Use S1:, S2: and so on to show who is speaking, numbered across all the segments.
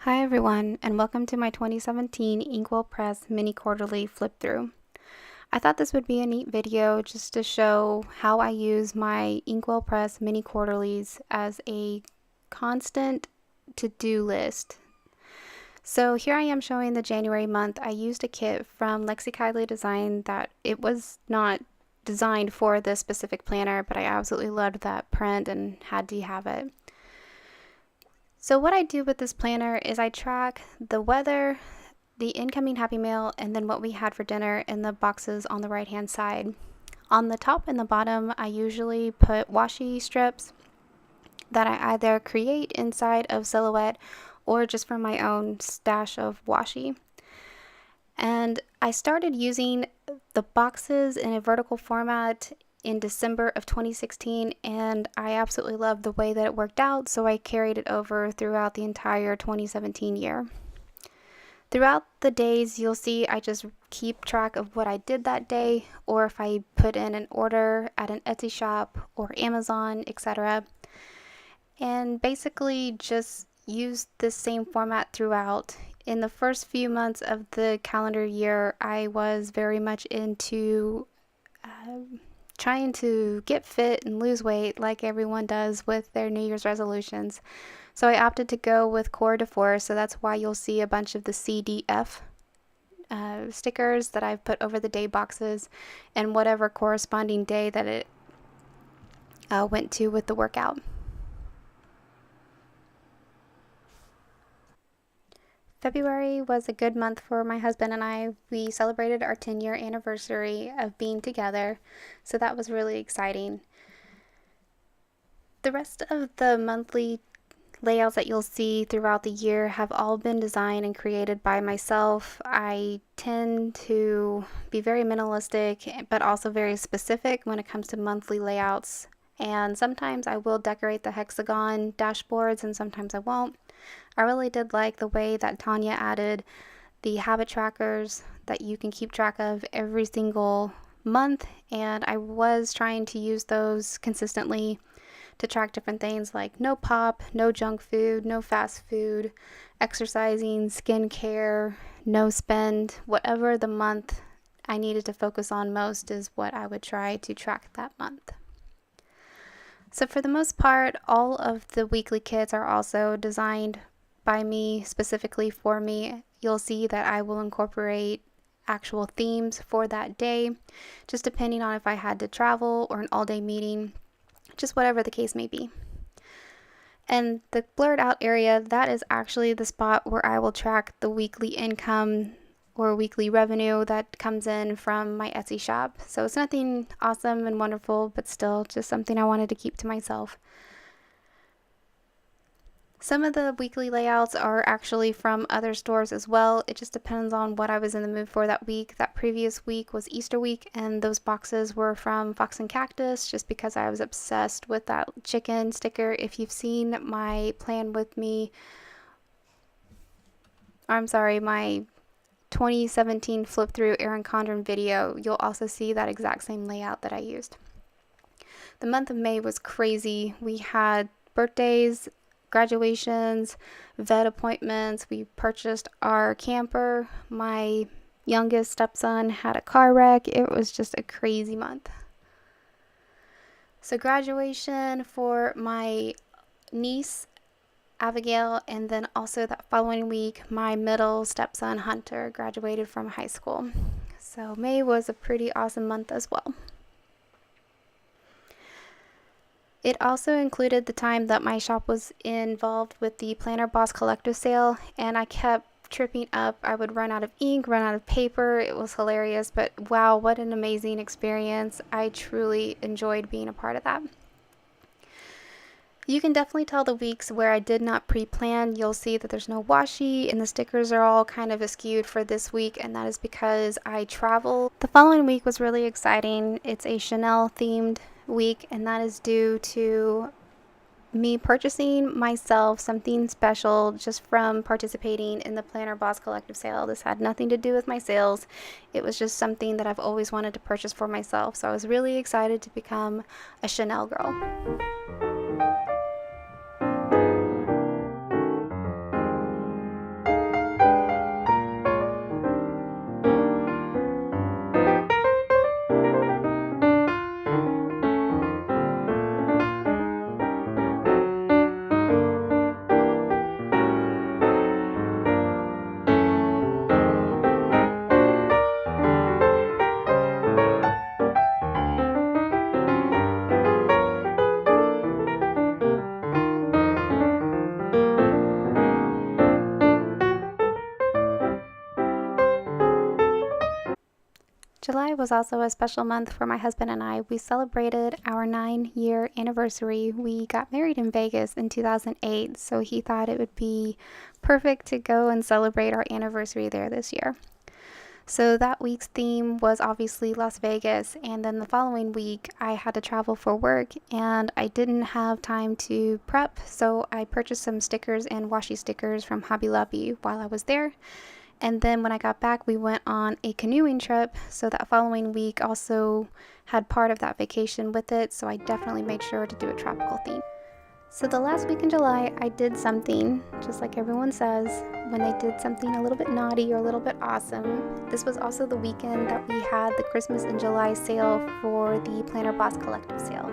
S1: Hi everyone, and welcome to my 2017 Inkwell Press Mini Quarterly flip through. I thought this would be a neat video just to show how I use my Inkwell Press Mini Quarterlies as a constant to-do list. So here I am showing the January month. I used a kit from LexieKyleeDesigns that it was not designed for this specific planner, but I absolutely loved that print and had to have it. So what I do with this planner is I track the weather, the incoming Happy Mail, and then what we had for dinner in the boxes on the right hand side. On the top and the bottom, I usually put washi strips that I either create inside of Silhouette or just from my own stash of washi. And I started using the boxes in a vertical format in December of 2016, and I absolutely loved the way that it worked out, so I carried it over throughout the entire 2017 year. Throughout the days, you'll see I just keep track of what I did that day, or if I put in an order at an Etsy shop or Amazon, etc. And basically just use this same format throughout. In the first few months of the calendar year, I was very much into trying to get fit and lose weight like everyone does with their New Year's resolutions. So I opted to go with Core de Force, so that's why you'll see a bunch of the CDF stickers that I've put over the day boxes and whatever corresponding day that it went to with the workout. February was a good month for my husband and I. We celebrated our 10-year anniversary of being together, so that was really exciting. The rest of the monthly layouts that you'll see throughout the year have all been designed and created by myself. I tend to be very minimalistic, but also very specific when it comes to monthly layouts. And sometimes I will decorate the hexagon dashboards and sometimes I won't. I really did like the way that Tonya added the habit trackers that you can keep track of every single month, and I was trying to use those consistently to track different things like no pop, no junk food, no fast food, exercising, skincare, no spend, whatever the month I needed to focus on most is what I would try to track that month. So for the most part, all of the weekly kits are also designed by me, specifically for me. You'll see that I will incorporate actual themes for that day, just depending on if I had to travel or an all-day meeting, just whatever the case may be. And the blurred out area, that is actually the spot where I will track the weekly income or weekly revenue that comes in from my Etsy shop. So it's nothing awesome and wonderful, but still just something I wanted to keep to myself. Some of the weekly layouts are actually from other stores as well. It just depends on what I was in the mood for that week. That previous week was Easter week, and those boxes were from FoxandCactus just because I was obsessed with that chicken sticker. If you've seen my my 2017 flip through Erin Condren video, you'll also see that exact same layout that I used. The month of May was crazy. We had birthdays, graduations, vet appointments. We purchased our camper. My youngest stepson had a car wreck. It was just a crazy month. So graduation for my niece Abigail, and then also that following week my middle stepson Hunter graduated from high school. So May was a pretty awesome month as well. It also included the time that my shop was involved with the Planner Boss collective sale, and I kept tripping up. I would run out of ink, run out of paper. It was hilarious, but wow, what an amazing experience. I truly enjoyed being a part of that. You can definitely tell the weeks where I did not pre-plan. You'll see that there's no washi and the stickers are all kind of askewed for this week, and that is because I traveled. The following week was really exciting. It's a Chanel themed week, and that is due to me purchasing myself something special just from participating in the Planner Boss collective sale. This had nothing to do with my sales. It was just something that I've always wanted to purchase for myself, so I was really excited to become a Chanel girl. July was also a special month for my husband and I. We celebrated our 9-year anniversary. We got married in Vegas in 2008, so he thought it would be perfect to go and celebrate our anniversary there this year. So that week's theme was obviously Las Vegas, and then the following week I had to travel for work and I didn't have time to prep, so I purchased some stickers and washi stickers from Hobby Lobby while I was there. And then when I got back, we went on a canoeing trip, so that following week also had part of that vacation with it, so I definitely made sure to do a tropical theme. So the last week in July, I did something, just like everyone says, when they did something a little bit naughty or a little bit awesome. This was also the weekend that we had the Christmas in July sale for the Planner Boss Collective sale.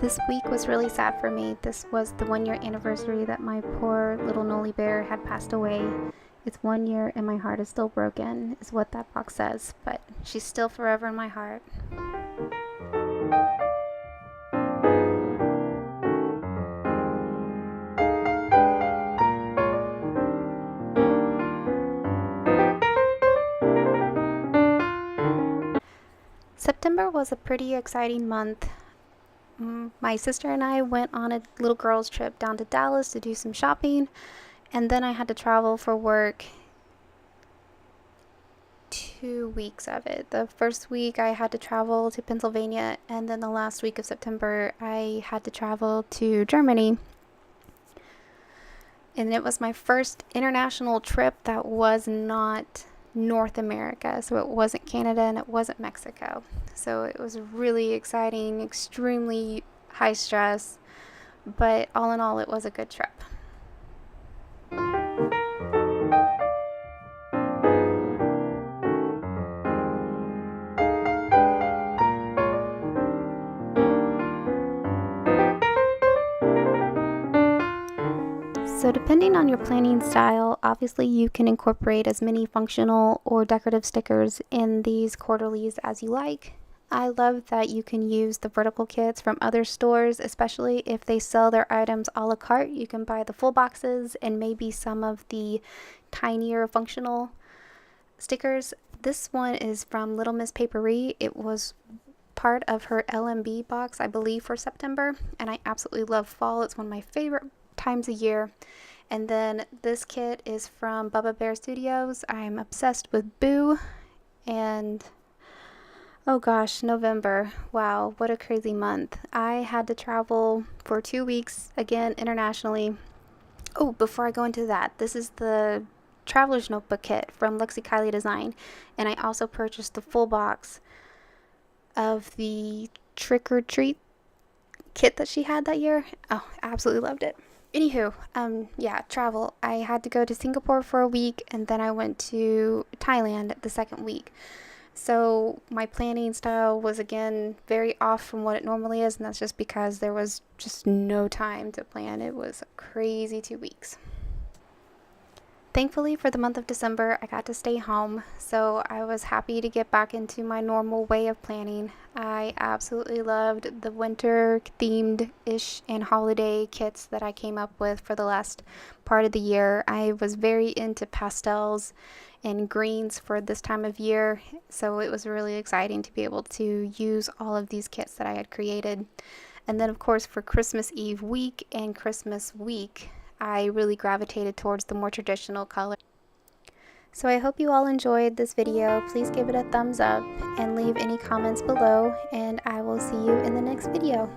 S1: This week was really sad for me. This was the 1-year anniversary that my poor little Nolly Bear had passed away. It's 1 year and my heart is still broken, is what that box says, but she's still forever in my heart. September was a pretty exciting month. My sister and I went on a little girls trip down to Dallas to do some shopping, and then I had to travel for work 2 weeks of it. The first week I had to travel to Pennsylvania, and then the last week of September I had to travel to Germany. And it was my first international trip that was not North America, so it wasn't Canada and it wasn't Mexico. So it was really exciting, extremely high stress, but all in all it was a good trip. So depending on your planning style, obviously you can incorporate as many functional or decorative stickers in these quarterlies as you like. I love that you can use the vertical kits from other stores, especially if they sell their items a la carte. You can buy the full boxes and maybe some of the tinier functional stickers. This one is from LittleMissPaperie. It was part of her LMB box, I believe, for September, and I absolutely love fall. It's one of my favorite times a year. And then this kit is from BubbaBearStudios. I'm obsessed with Boo, and oh gosh, November. Wow, what a crazy month. I had to travel for 2 weeks, again, internationally. Oh, before I go into that, this is the Traveler's Notebook kit from LexieKyleeDesigns, and I also purchased the full box of the Trick or Treat kit that she had that year. Oh, I absolutely loved it. Anywho, yeah, travel. I had to go to Singapore for a week, and then I went to Thailand the second week. So my planning style was again very off from what it normally is, and that's just because there was just no time to plan. It was a crazy 2 weeks. Thankfully for the month of December, I got to stay home, so I was happy to get back into my normal way of planning. I absolutely loved the winter themed-ish and holiday kits that I came up with for the last part of the year. I was very into pastels and greens for this time of year, so it was really exciting to be able to use all of these kits that I had created. And then of course for Christmas Eve week and Christmas week, I really gravitated towards the more traditional color. So I hope you all enjoyed this video. Please give it a thumbs up and leave any comments below, and I will see you in the next video.